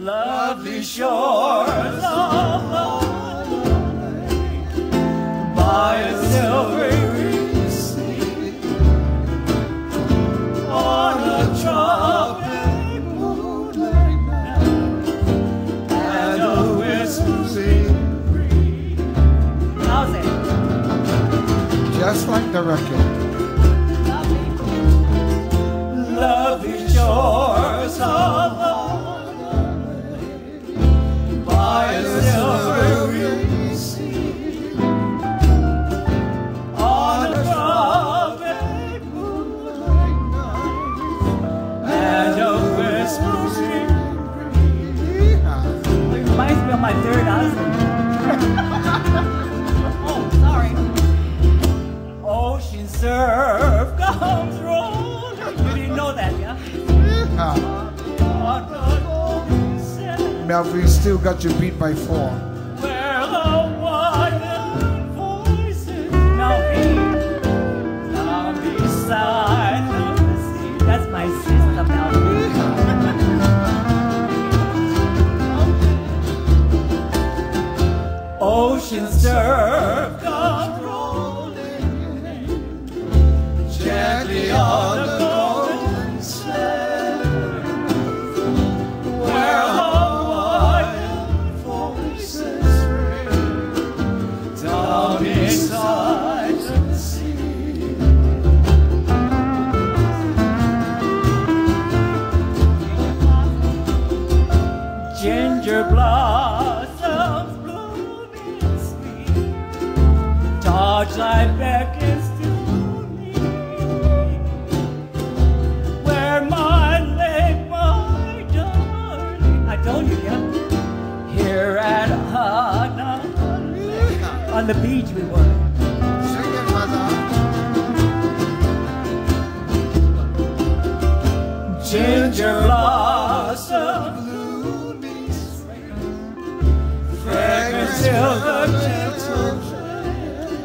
lovely shores of Hanalei, by a silvery sea, on a tropic moonlight night, and a whispering breeze. How's it? Just like the record. Lovely shores of Hanalei, by a silvery sea, on a tropic moonlight night, and a whispering breeze. It reminds me of my third husband. Oh, sorry. Ocean surf comes rolling. You didn't know that, yeah? Melvin still got you beat by 4. Where the wild voices now beside the sea. That's my sister, Melvin. Ocean surf comes rolling gently on the golden sand, where the wild voices ring down inside the sea. Ginger blossoms blooming sweet, torchlight beckons to me, where my lake, my darling. I told you, yeah? Here at Hanalei, on the beach we were. Sing it, mother. Ginger blossom blooming sweet, fragrant silver gentle shade,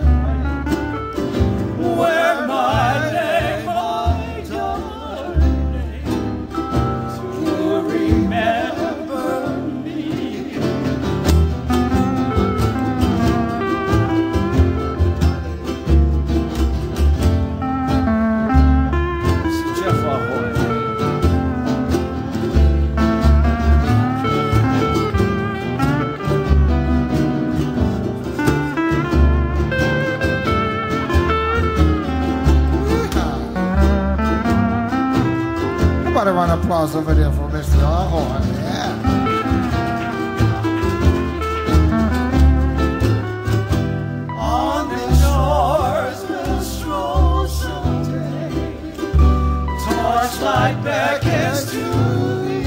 where my lake, my darling, to remember me. Jeff Ahoy. Everybody round of applause over there for Mr. Ahoy. Yeah. On the shores we'll stroll someday, torchlight beckons to me,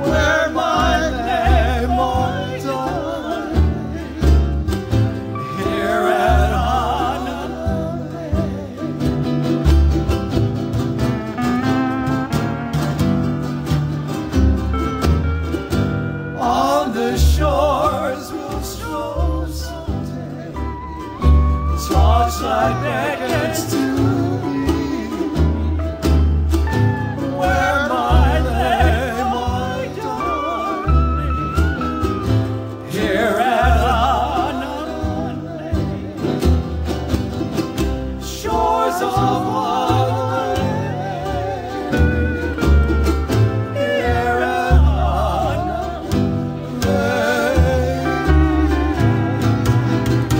where my lake, my darling, here at Hanalei. On the shores we'll stroll someday, torchlight beckons to me, where my lake, my darling, here at Hanalei, shores of Hanalei, here at Hanalei.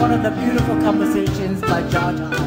One of the beautiful compositions by Jaja.